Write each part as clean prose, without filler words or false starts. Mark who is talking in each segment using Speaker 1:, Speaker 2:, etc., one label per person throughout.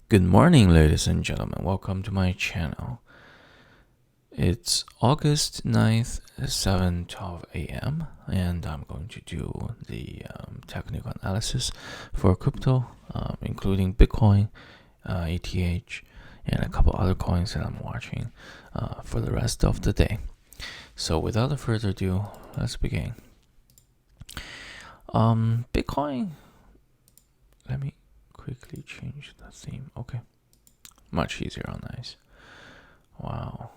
Speaker 1: Good morning, ladies and gentlemen. Welcome to my channel. It's August 9th, 7:12 a.m. and I'm going to do the technical analysis for crypto, including Bitcoin, ETH, and a couple other coins that I'm watching for the rest of the day. So without further ado, let's begin. Bitcoin, let me quickly change the theme. Okay, much easier on ice. Wow.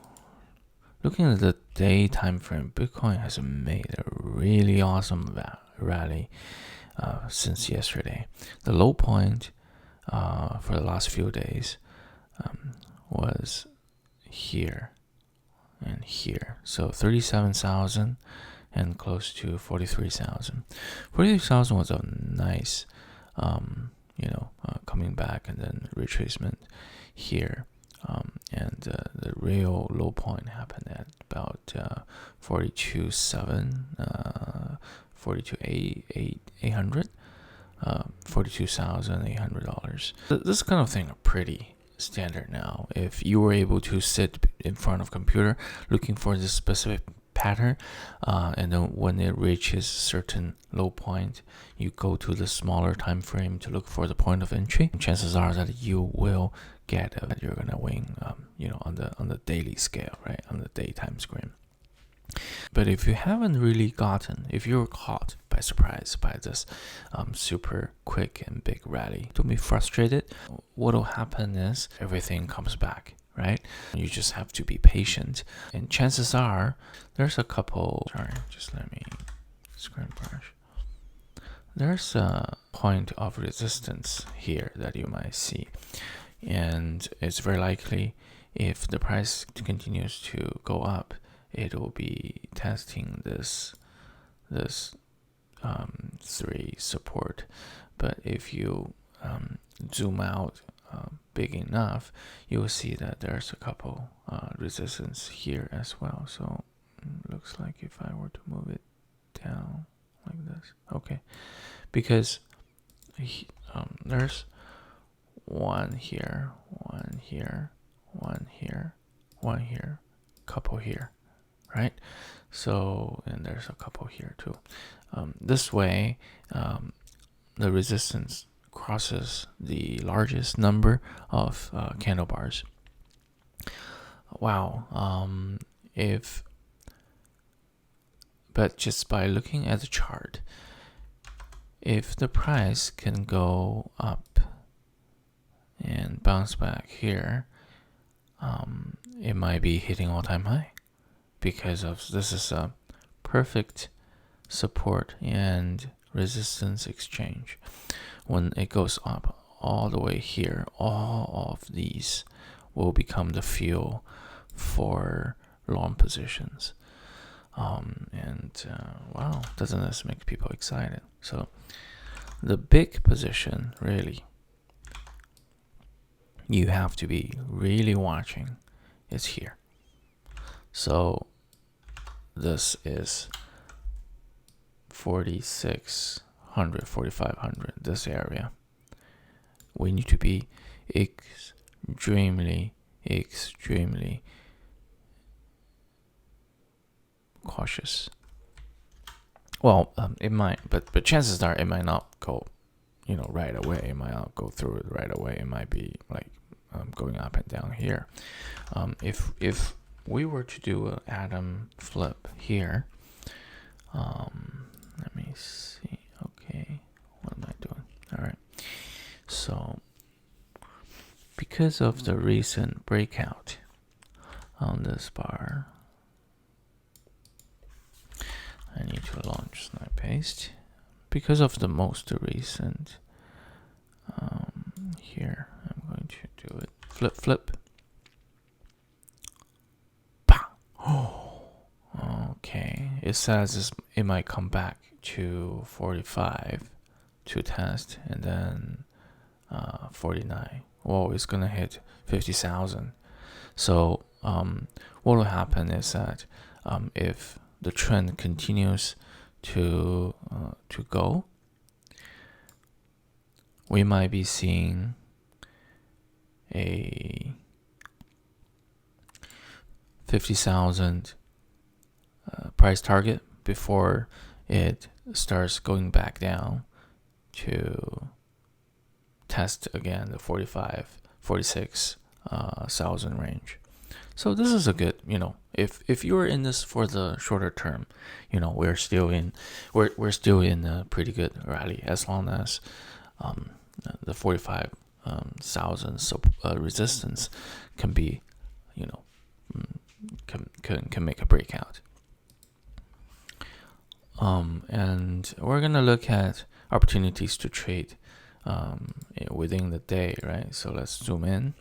Speaker 1: Looking at the day time frame, Bitcoin has made a really awesome rally since yesterday. The low point for the last few days was here and here. So 37,000 and close to 43,000. 43,000 was a nice, coming back and then retracement here. And the real low point happened at about 42,700, 42,800, $42,800. This kind of thing are pretty standard now. If you were able to sit in front of a computer looking for this specific pattern, and then when it reaches certain low point, you go to the smaller time frame to look for the point of entry. Chances are that you will get that you're gonna win, on the daily scale, right, on the daytime screen. But if you haven't really if you're caught by surprise by this super quick and big rally, don't be frustrated. What'll happen is everything comes back, right? You just have to be patient. And chances are there's a couple, just let me screen brush. There's a point of resistance here that you might see. And it's very likely if the price continues to go up, it will be testing this 3 support. But if you zoom out big enough, you will see that there's a couple resistance here as well. So it looks like if I were to move it down like this, okay, because there's one here, one here, one here, one here, couple here, right? So, and there's a couple here too. This way, the resistance crosses the largest number of candle bars. Wow. But just by looking at the chart, if the price can go up and bounce back here, it might be hitting all-time high, because of this is a perfect support and resistance exchange. When it goes up all the way here, all of these will become the fuel for long positions. Wow, doesn't this make people excited? So the big position, really, you have to be really watching, is here. So this is 4,600, 4,500, this area. We need to be extremely cautious. Well, it might, but chances are it might not go, right away. It might not go through it right away. It might be like going up and down here. If we were to do an atom flip here, let me see. Okay, what am I doing? All right. So because of the recent breakout on this bar, I need to launch snipe paste. Because of the most recent, here I'm going to do it. Flip. Oh, okay. It says it might come back to 45 to test, and then 49. Whoa, it's gonna hit 50,000. So what will happen is that if the trend continues to go, we might be seeing a 50,000 price target before it starts going back down to test again the 46,000 range. So this is a good, if you're in this for the shorter term, we're still in a pretty good rally, as long as the 45,000 resistance can be, can make a breakout. And we're gonna look at opportunities to trade within the day, right? So let's zoom in.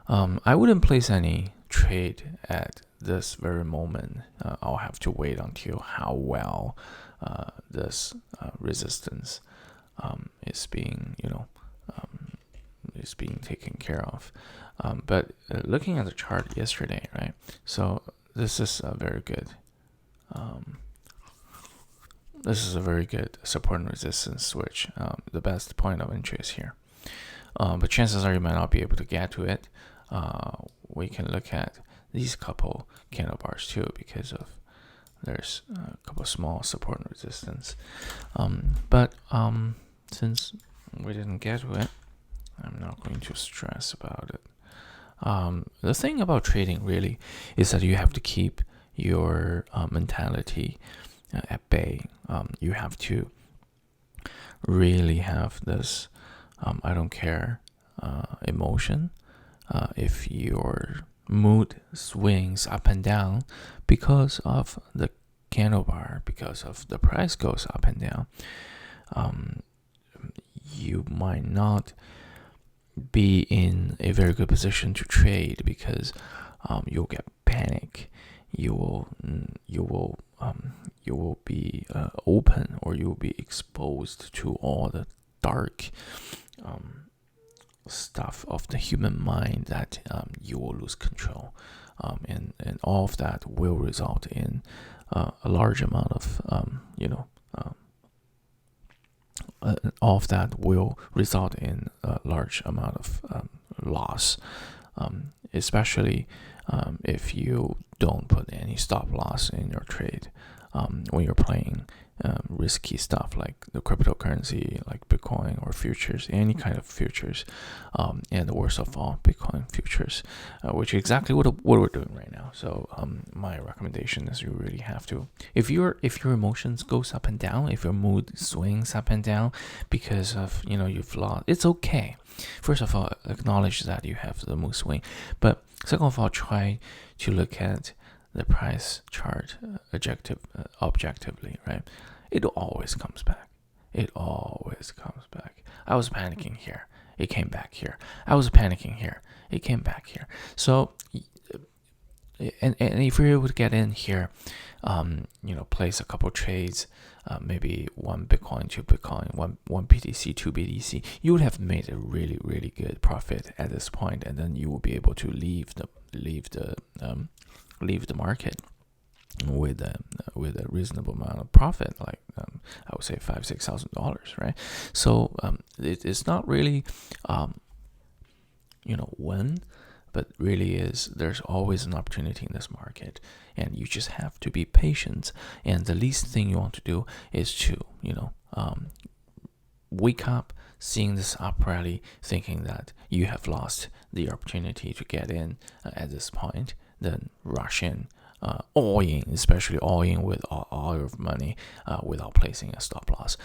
Speaker 1: I wouldn't place any trade at this very moment. I'll have to wait until how well this resistance is being, is being taken care of. But looking at the chart yesterday, right? So this is a very good. This is a very good support and resistance switch. The best point of entry is here. But chances are you might not be able to get to it. We can look at these couple candle bars too, because of there's a couple small support and resistance. But since we didn't get to it, I'm not going to stress about it. The thing about trading really is that you have to keep your mentality at bay. You have to really have this I don't care emotion. If your mood swings up and down because of the candle bar, because of the price goes up and down, you might not be in a very good position to trade, because you'll get panic. You will be open, or you will be exposed to all the dark stuff of the human mind that you will lose control, and all of that will result in a large amount of all of that will result in a large amount of loss, especially if you don't put any stop loss in your trade when you're playing risky stuff like the cryptocurrency, like Bitcoin or futures, any kind of futures, and the worst of all, Bitcoin futures, which is exactly what we're doing right now. So my recommendation is you really have to, if your emotions goes up and down, if your mood swings up and down because of you've lost, it's okay. First of all, acknowledge that you have the mood swing, but second of all, try to look at the price chart objectively, right? It always comes back. It always comes back. I was panicking here. It came back here. I was panicking here. It came back here. So, and if you're able to get in here, place a couple trades, maybe one Bitcoin, two Bitcoin, one BTC, two BTC, you would have made a really, really good profit at this point, and then you will be able to leave the market with a reasonable amount of profit, like I would say $5,000-6,000, right? So it's not really when, but really is, there's always an opportunity in this market, and you just have to be patient. And the least thing you want to do is to wake up seeing this up rally, thinking that you have lost the opportunity to get in at this point, then rush in, all in, especially all in with all your money, without placing a stop loss,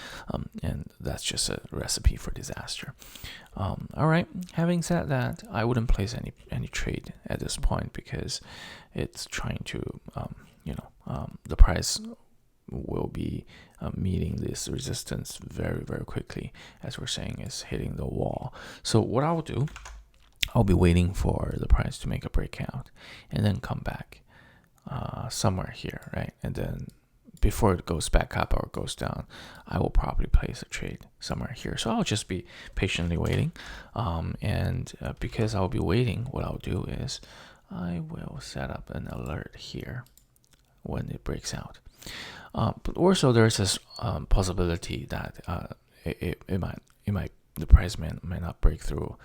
Speaker 1: and that's just a recipe for disaster. All right, having said that, I wouldn't place any trade at this point, because it's trying to the price will be meeting this resistance very, very quickly, as we're saying, is hitting the wall. So what I will do, I'll be waiting for the price to make a breakout and then come back somewhere here, right? And then before it goes back up or goes down, I will probably place a trade somewhere here. So I'll just be patiently waiting, and because I'll be waiting, what I'll do is I will set up an alert here when it breaks out. But also there's this possibility that it might the price may not break through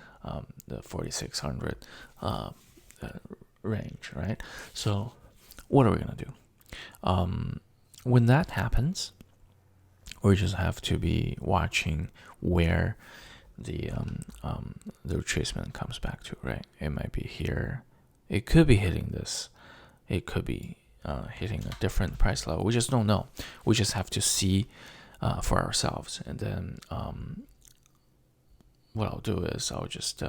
Speaker 1: the 4,600 range, right? So what are we gonna do? When that happens, we just have to be watching where the retracement comes back to, right? It might be here. It could be hitting this. It could be hitting a different price level. We just don't know. We just have to see for ourselves. And then what I'll do is I'll just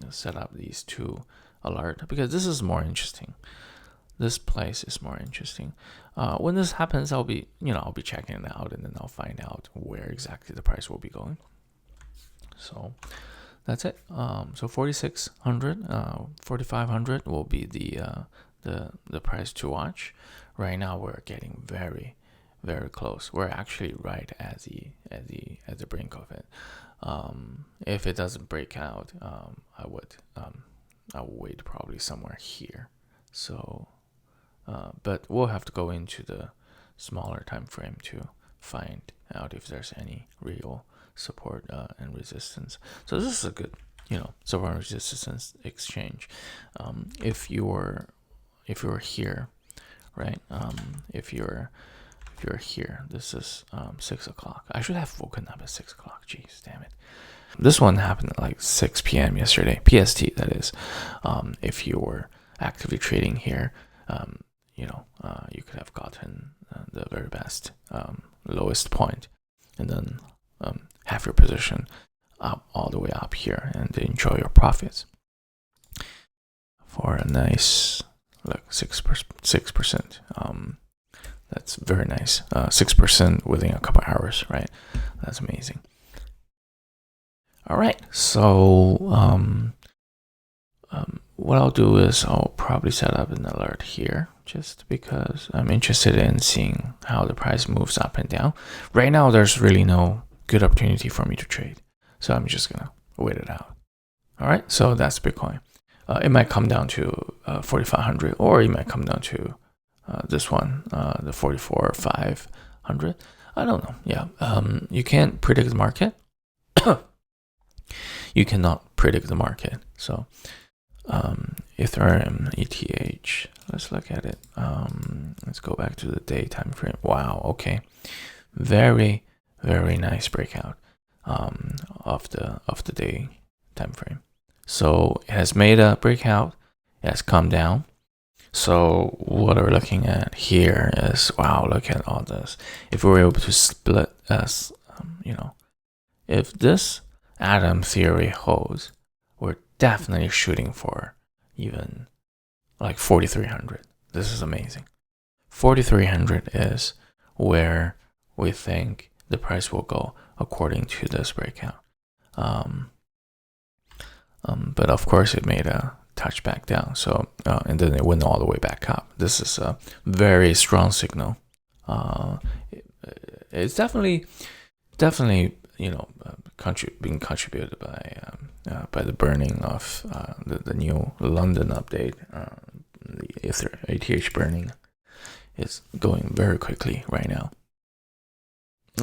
Speaker 1: set up these two alert, because this is more interesting. This place is more interesting. When this happens, I'll be checking it out, and then I'll find out where exactly the price will be going. So that's it. So 4,600, 4,500 will be the price to watch. Right now we're getting very, very close. We're actually right at the brink of it. If it doesn't break out, I will wait probably somewhere here. So, but we'll have to go into the smaller time frame to find out if there's any real support and resistance. So this is a good, support and resistance exchange. If you're here, right? If you're here, this is 6 o'clock. I should have woken up at 6 o'clock. Jeez, damn it. This one happened at like 6 p.m. yesterday, PST, that is. If you were actively trading here, you could have gotten the very best lowest point, and then have your position up all the way up here and enjoy your profits for a nice 6%. That's very nice. 6% within a couple hours, right? That's amazing. All right, so what I'll do is I'll probably set up an alert here, just because I'm interested in seeing how the price moves up and down. Right now, there's really no good opportunity for me to trade, so I'm just gonna wait it out. All right, so that's Bitcoin. It might come down to 4,500, or it might come down to this one, the 44,500. I don't know. Yeah, you can't predict the market. You cannot predict the market. So Ethereum, ETH, let's look at it. Let's go back to the day time frame. Wow, okay, very, very nice breakout of the day time frame. So it has made a breakout, it has come down. So what we're looking at here is, wow, look at all this. If we were able to split as, if this atom theory holds, we're definitely shooting for even like 4,300. This is amazing. 4,300 is where we think the price will go according to this breakout. But of course it made a touch back down. So and then it went all the way back up. This is a very strong signal. It's definitely being contributed by the burning of the new London update. The ETH burning is going very quickly right now.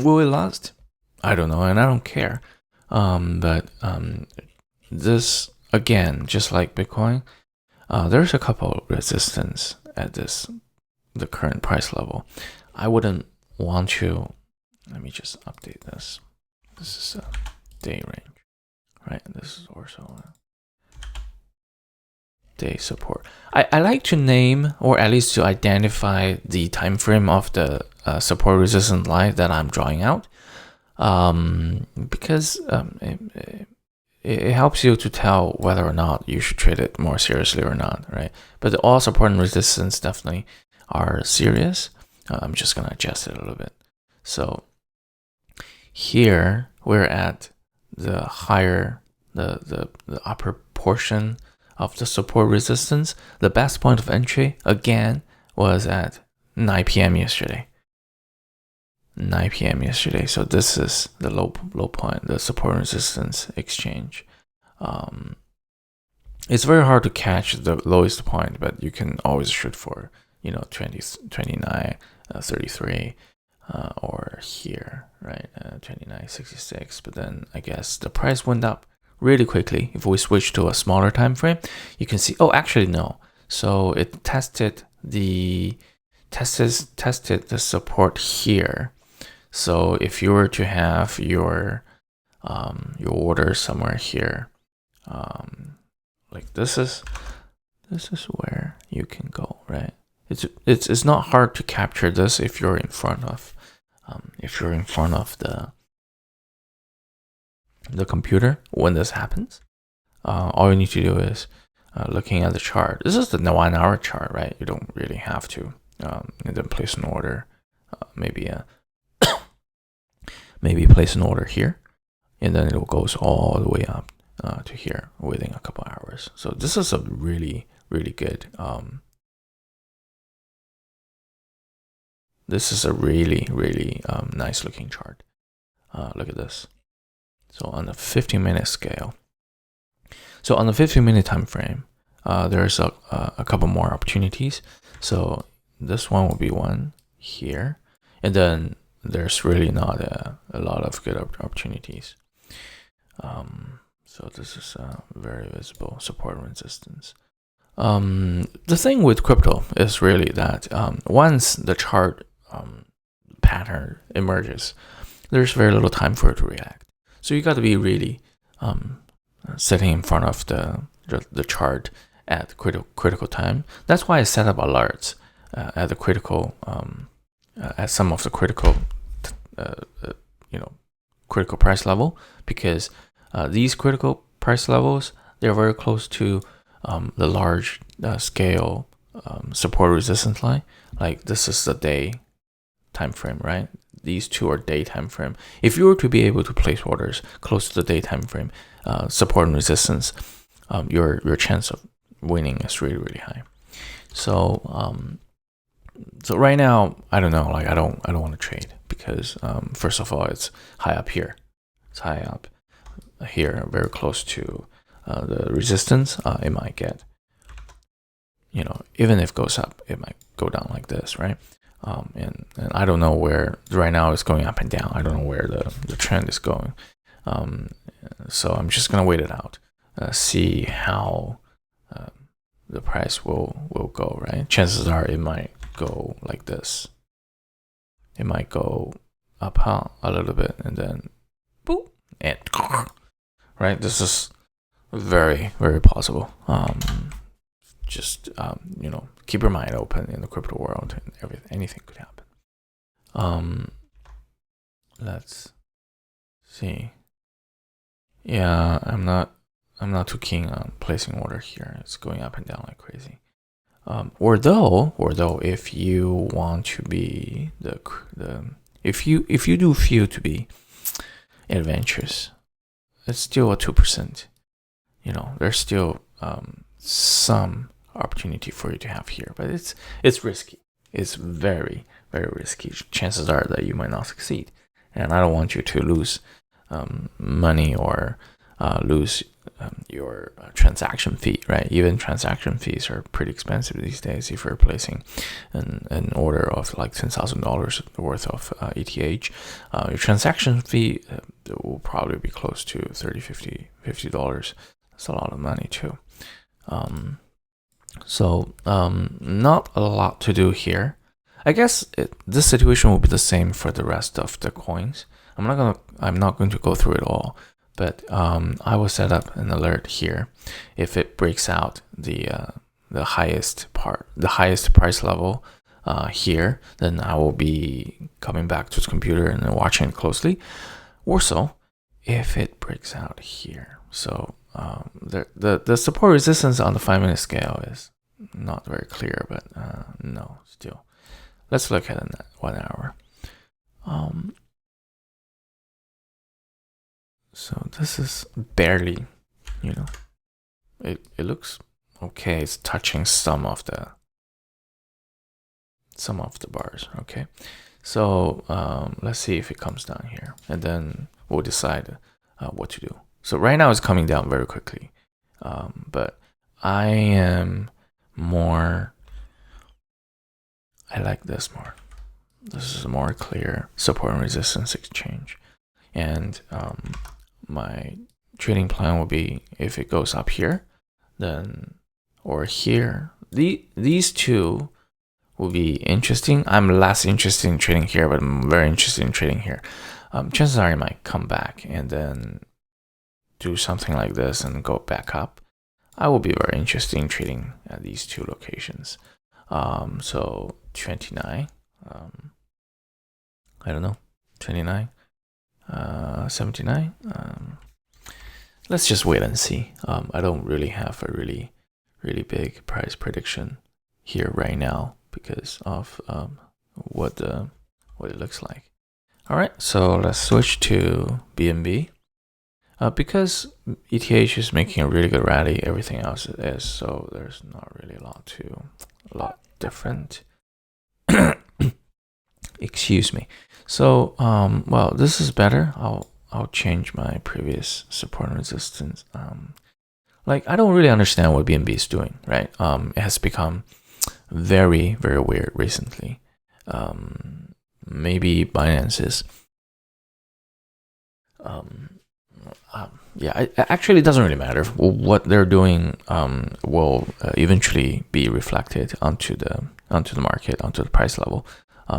Speaker 1: Will it last? I don't know, and I don't care. But this, again, just like Bitcoin, there's a couple of resistance at the current price level. I wouldn't want to. Let me just update this. This is a day range, right? This is also a day support. I like to name, or at least to identify, the time frame of the support resistance line that I'm drawing out, because it helps you to tell whether or not you should trade it more seriously or not, right? But all support and resistance definitely are serious. I'm just gonna adjust it a little bit. So here we're at the higher, the upper portion of the support resistance. The best point of entry again was at 9 p.m. yesterday. 9 p.m. yesterday. So this is the low point, the support and resistance exchange. It's very hard to catch the lowest point, but you can always shoot for 20, 29, 33. or here, right? 29.66. But then I guess the price went up really quickly. If we switch to a smaller time frame, you can see, oh, actually no. So it tested the support here. So if you were to have your order somewhere here, like this is where you can go, right? It's not hard to capture this if you're in front of the computer when this happens. All you need to do is looking at the chart. This is the 1 hour chart, right? You don't really have to and then place an order. Maybe place an order here, and then it goes all the way up to here within a couple hours. So this is a really good this is a really nice looking chart. Look at this. So on the 15-minute scale, so on the 15-minute time frame, there's a couple more opportunities. So this one will be one here, and then there's really not a lot of good opportunities. So this is very visible support and resistance. The thing with crypto is really that once the chart pattern emerges, there's very little time for it to react. So you got to be really sitting in front of the chart at critical time. That's why I set up alerts at the critical at some of the critical critical price level, because these critical price levels, they're very close to the large scale support resistance line. Like this is the day time frame, right? These two are day time frame. If you were to be able to place orders close to the day time frame, support and resistance, your chance of winning is really high. So so right now, I don't know. Like I don't want to trade because first of all, it's high up here. It's high up here, very close to the resistance. It might get, even if it goes up, it might go down like this, right? And I don't know where right now it's going up and down. I don't know where the trend is going. So I'm just gonna wait it out, see how the price will go, right? Chances are it might go like this. It might go up a little bit and then boop, and right. This is very possible. Just keep your mind open in the crypto world, and anything could happen. Let's see. Yeah, I'm not too keen on placing order here. It's going up and down like crazy. Or though, if you want to be if you do feel to be adventurous, it's still a 2%. There's still some opportunity for you to have here, but it's risky. It's very risky. Chances are that you might not succeed, and I don't want you to lose money or lose your transaction fee, right? Even transaction fees are pretty expensive these days. If you're placing an order of like $10,000 worth of ETH, your transaction fee will probably be close to $50. That's a lot of money too. So not a lot to do here. I guess this situation will be the same for the rest of the coins. I'm not going to go through it all, but I will set up an alert here. If it breaks out the highest price level here, then I will be coming back to the computer and watching it closely. Also, if it breaks out here, so the support resistance on the 5-minute scale is not very clear, but no, still. Let's look at 1 hour. So this is barely, it looks okay. It's touching some of the bars. Okay, so let's see if it comes down here, and then we'll decide what to do. So right now it's coming down very quickly, but I like this more. this is a more clear support and resistance exchange. And my trading plan will be if it goes up here, then or here. These two will be interesting. I'm less interested in trading here, but I'm very interested in trading here. Chances are it might come back and then do something like this and go back up. I will be very interested in trading at these two locations. So 29, I don't know, 29, 79. Let's just wait and see. I don't really have a really big price prediction here right now because of what it looks like. All right, so let's switch to BNB. Because ETH is making a really good rally, everything else is, so there's not really a lot different. Excuse me. So well, this is better. I'll change my previous support and resistance. Like I don't really understand what BNB is doing, right? It has become very weird recently. Maybe Binance is yeah, it actually doesn't really matter. What they're doing will eventually be reflected onto the market, onto the price level.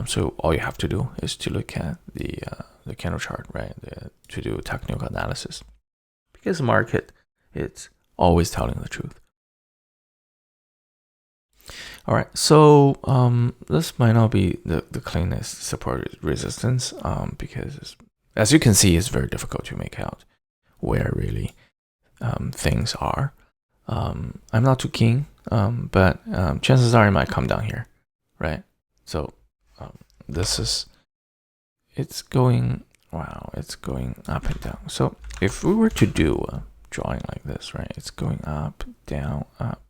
Speaker 1: So all you have to do is to look at the candle chart, right? To do technical analysis, because the market, it's always telling the truth. All right, so this might not be the cleanest support resistance because as you can see, it's very difficult to make out where really things are. I'm not too keen, but chances are it might come down here, right? So it's going, wow, it's going up and down. So if we were to do a drawing like this, right, it's going up, down, up,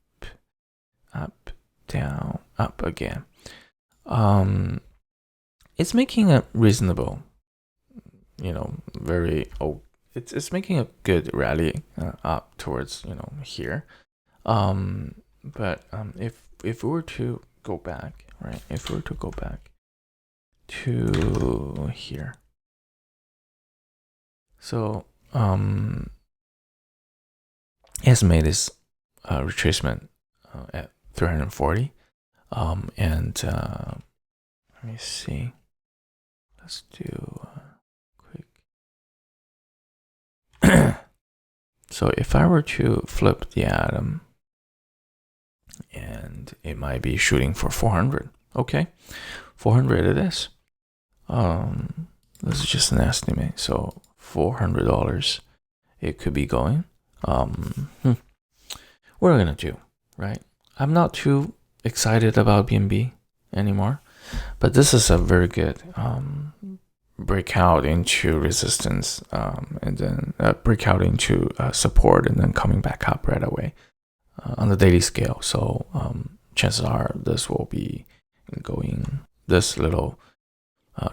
Speaker 1: down, up again. It's making a reasonable, it's making a good rally up towards here. But if we were to go back, right, if we were to go back to here, so it has made this retracement at 340, and let me see, let's do quick. So if I were to flip the atom, and it might be shooting for 400. Okay, 400 it is. This is just an estimate. So $400 it could be going. What are we gonna do, right? I'm not too excited about BNB anymore, but this is a very good breakout into resistance, and then breakout into support, and then coming back up right away on the daily scale. So chances are this will be going, this little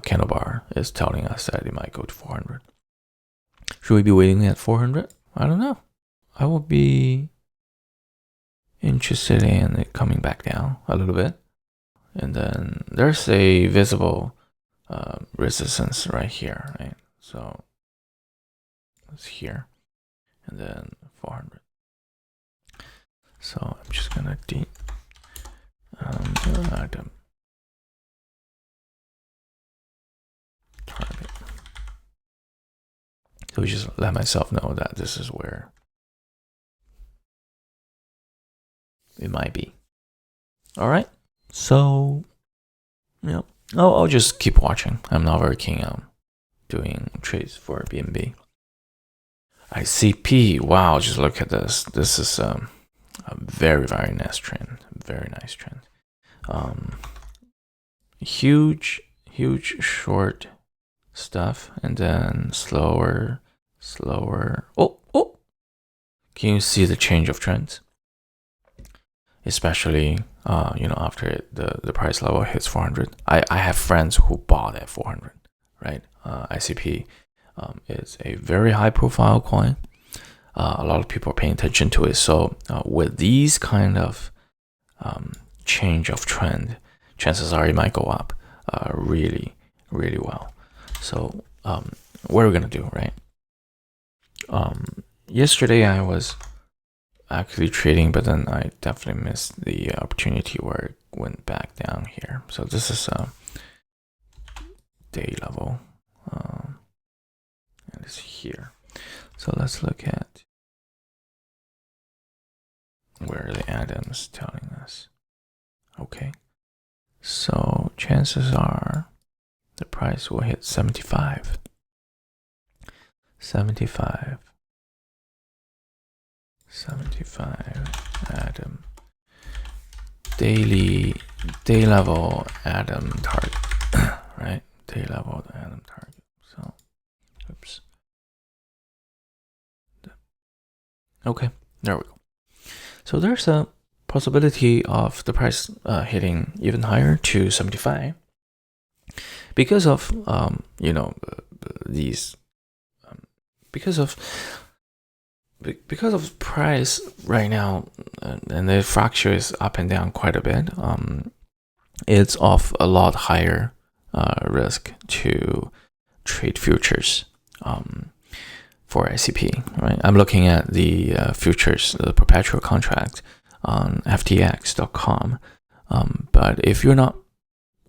Speaker 1: candle bar is telling us that it might go to 400. Should we be waiting at 400? I don't know. I will be interested in it coming back down a little bit, and then there's a visible resistance right here, right? So it's here, and then 400. So I'm just gonna target. So just let myself know that this is where it might be. All right. So, I'll just keep watching. I'm not very keen on doing trades for BNB. ICP. Wow, just look at this. This is a very nice trend. Very nice trend. Huge short stuff, and then slower. Oh, can you see the change of trends? Especially after the price level hits 400. I have friends who bought at 400, right? ICP is a very high profile coin. A lot of people are paying attention to it. So with these kind of change of trend, chances are it might go up. really well. So what are we gonna do, right? Yesterday I was actually trading, but then I definitely missed the opportunity where it went back down here. So this is a day level, and it's here. So let's look at where the Adam's telling us. Okay, so chances are the price will hit 75. 75 Adam day level Adam target, right? Day level Adam target. So oops. Okay, there we go. So there's a possibility of the price hitting even higher to 75 because of these because of price right now, and it fluctuates up and down quite a bit. It's of a lot higher risk to trade futures for ICP, right? I'm looking at the futures, the perpetual contract on ftx.com. But if you're not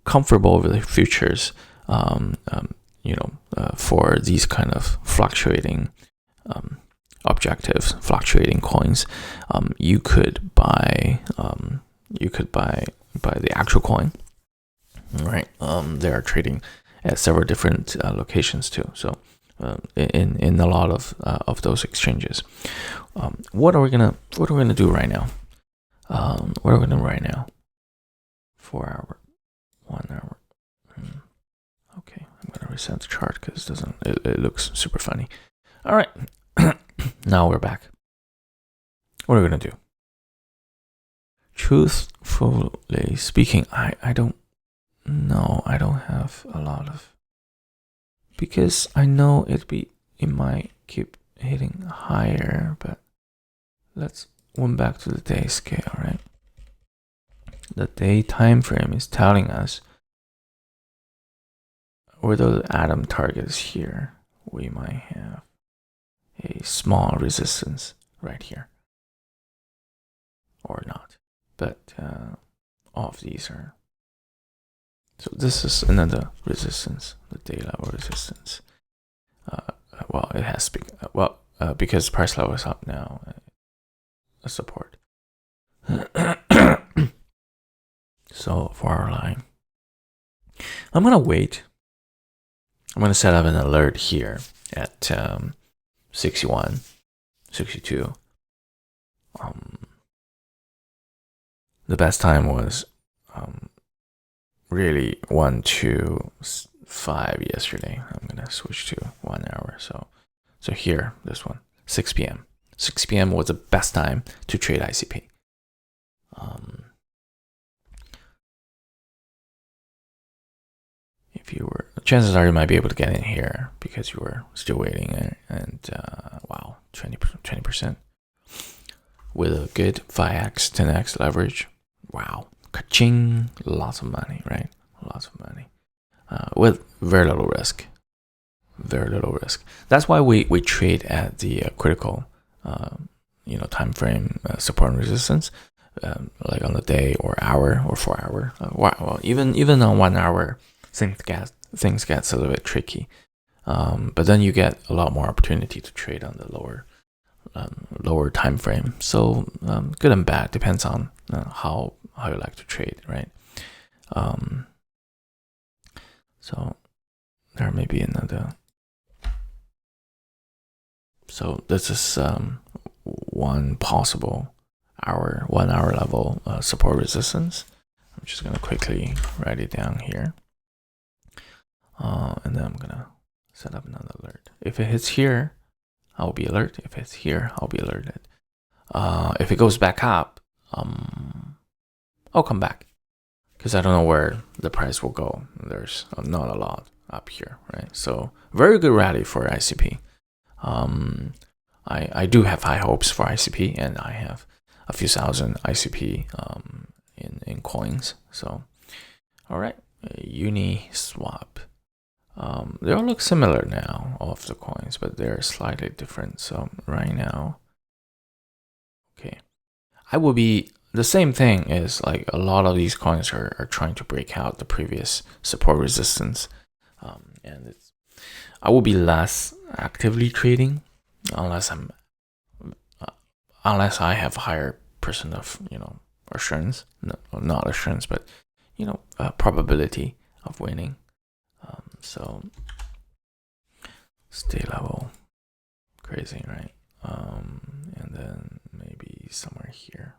Speaker 1: comfortable with the futures, for these kind of fluctuating objectives, fluctuating coins, you could buy the actual coin, right? They are trading at several different locations too. So in a lot of those exchanges, what are we gonna do right now? 4 hour, 1 hour. Okay, I'm gonna reset the chart because it looks super funny. All right. Now we're back. What are we gonna do? Truthfully speaking, I don't know. I don't have a lot of, because I know it might keep hitting higher, but let's went back to the day scale, right? The day time frame is telling us where the Adam target is here, we might have a small resistance right here, or not, but all of these are. So this is another resistance, the day level resistance. Well, it has because price level is up now, a support. So for our line, I'm gonna wait. I'm gonna set up an alert here at 61, 62. The best time was really 1 to 5 yesterday. I'm gonna switch to 1 hour. So here, this one, 6 p.m. 6 p.m. was the best time to trade ICP. If you were, chances are you might be able to get in here because you were still waiting, and wow, 20% with a good 5x, 10x leverage. Wow, ka-ching, lots of money, right? Lots of money with very little risk. Very little risk. That's why we trade at the critical, time frame support and resistance, like on the day or hour or 4 hour. Well, even on 1 hour, things gets a little bit tricky. But then you get a lot more opportunity to trade on the lower time frame. So good and bad depends on how you like to trade, right? So there may be another. So this is one possible 1 hour level support resistance. I'm just gonna quickly write it down here, and then I'm gonna set up another alert. If it hits here, I'll be alert. If it's here, I'll be alerted. If it goes back up, I'll come back because I don't know where the price will go. There's not a lot up here, right? So very good rally for ICP. I do have high hopes for ICP, and I have a few thousand ICP in coins. So, all right. Uniswap. They all look similar now, all of the coins, but they're slightly different. So right now, okay, I will be the same thing. Is like a lot of these coins are trying to break out the previous support resistance, and I will be less actively trading unless unless I have a higher percent of assurance, not assurance, but probability of winning. So stay level, crazy, right? And then maybe somewhere here.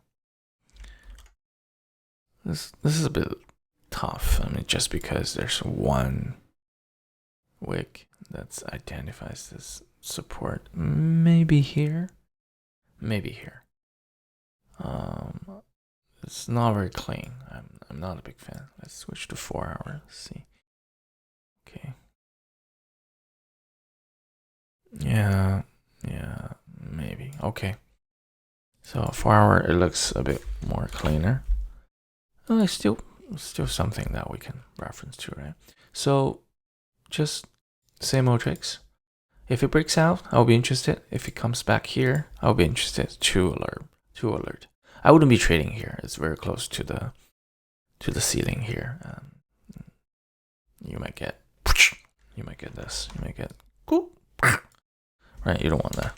Speaker 1: This is a bit tough. I mean, just because there's one wick that identifies this support. Maybe here. Maybe here. It's not very clean. I'm not a big fan. Let's switch to 4 hour. Let's see. Okay. Yeah, maybe. Okay. So 4 hour, it looks a bit more cleaner. It's still something that we can reference to, right? So just same old tricks. If it breaks out, I'll be interested. If it comes back here, I'll be interested to alert. I wouldn't be trading here. It's very close to the ceiling here. You might get this. You might get right. You don't want that.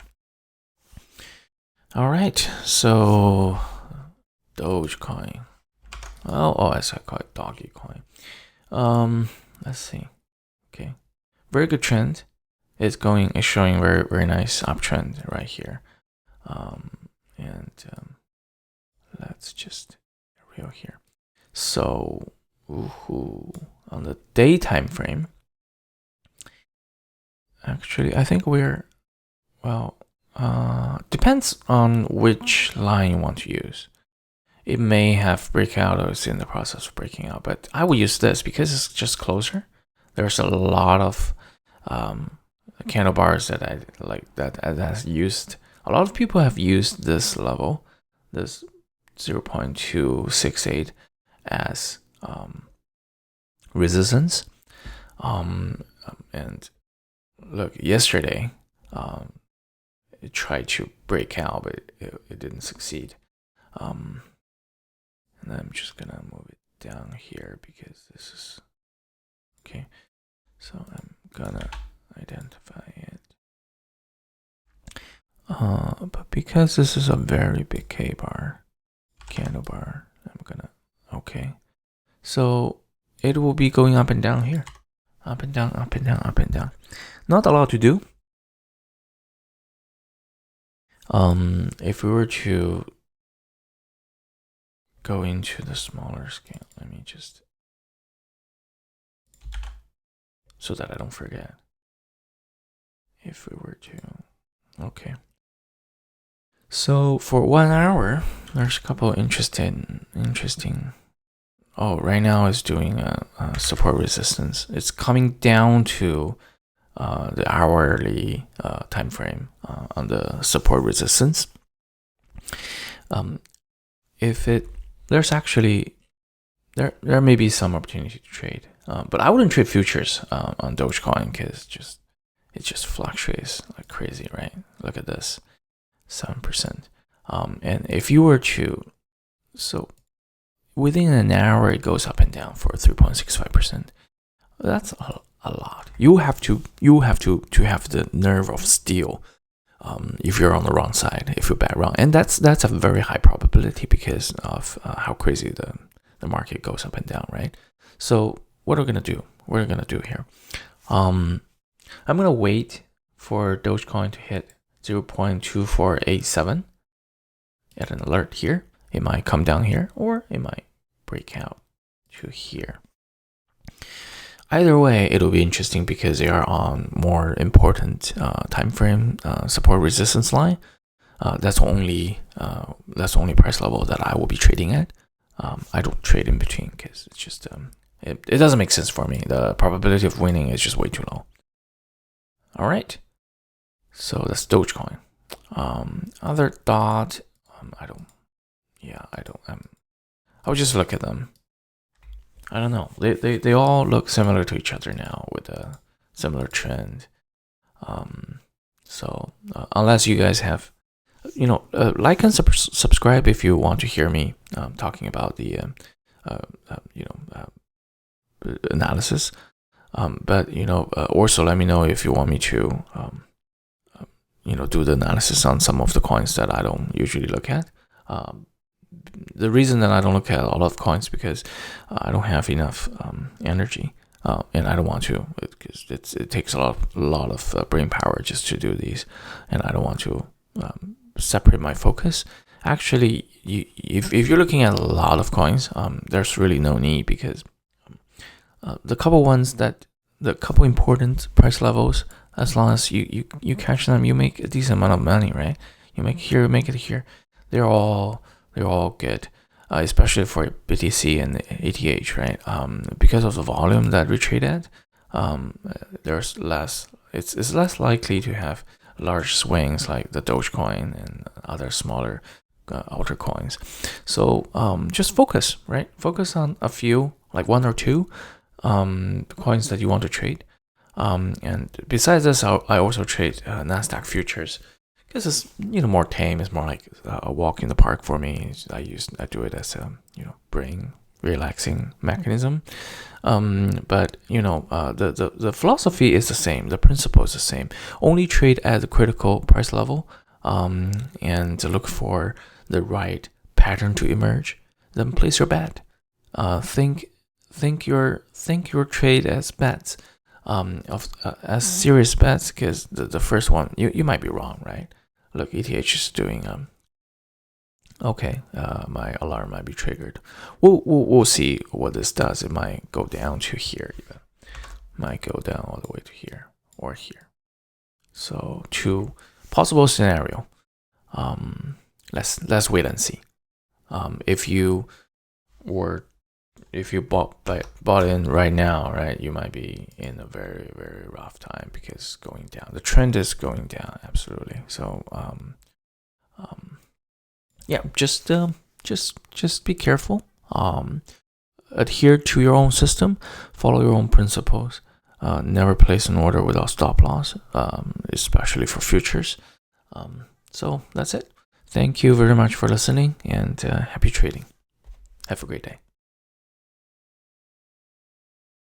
Speaker 1: All right. So Dogecoin. Oh, I call it doggy coin. Let's see. Okay, very good trend. It's showing very nice uptrend right here. Let's just real here. So, on the day time frame, actually, I think depends on which line you want to use. It may have breakout or it's in the process of breaking out, but I will use this because it's just closer. There's a lot of candle bars that I like that has used. A lot of people have used this level, this 0.268 as resistance. And look, yesterday it tried to break out, but it didn't succeed. And I'm just gonna move it down here because this is okay. So I'm gonna identify it. But because this is a very big candle bar, I'm gonna okay. So it will be going up and down here. Up and down, up and down, up and down. Not a lot to do. If we were to go into the smaller scale, let me just, so that I don't forget. If we were to, okay. So for 1 hour, there's a couple of interesting. Oh, right now it's doing a support resistance. It's coming down to the hourly time frame on the support resistance. There's actually there may be some opportunity to trade, but I wouldn't trade futures on Dogecoin because it just fluctuates like crazy, right? Look at this, 7%. And if you were to, so within an hour it goes up and down for 3.65%. That's a lot. You have to have the nerve of steel. If you're on the wrong side, if you bet wrong, and that's a very high probability because of how crazy the market goes up and down, right? So what are we gonna do? What are we gonna do here? I'm gonna wait for Dogecoin to hit 0.2487 at an alert here. It might come down here, or it might break out to here. Either way, it'll be interesting because they are on more important time frame support resistance line. That's only price level that I will be trading at. I don't trade in between because it's just it doesn't make sense for me. The probability of winning is just way too low. All right, so that's Dogecoin. Other thought, I would just look at them. I don't know. They all look similar to each other now with a similar trend. So unless you guys have, like and subscribe if you want to hear me talking about the analysis. But also let me know if you want me to do the analysis on some of the coins that I don't usually look at. The reason that I don't look at a lot of coins because I don't have enough energy, and I don't want to, because it takes a lot of brain power just to do these, and I don't want to separate my focus. Actually, if you're looking at a lot of coins, there's really no need, because the couple important price levels, as long as you catch them, you make a decent amount of money, right? You make it here. They're all good, especially for BTC and ETH, right? Because of the volume that we trade at, there's less. It's less likely to have large swings like the Dogecoin and other smaller alter coins. So just focus, right? Focus on a few, like one or two coins that you want to trade. And besides this, I also trade Nasdaq futures, because it's more tame. It's more like a walk in the park for me. I do it as a brain relaxing mechanism. But the philosophy is the same. The principle is the same. Only trade at the critical price level, and to look for the right pattern to emerge. Then place your bet. Think your trade as bets, as serious bets, because the first one you might be wrong, right? Look, ETH is doing okay. My alarm might be triggered. We'll see what this does. It might go down to here even. Might go down all the way to here or here. So two possible scenario. Let's wait and see. If you bought in right now, right, you might be in a very, very rough time, because going down. The trend is going down, absolutely. So yeah, just be careful. Adhere to your own system, follow your own principles. Never place an order without stop loss, especially for futures. So that's it. Thank you very much for listening, and happy trading. Have a great day.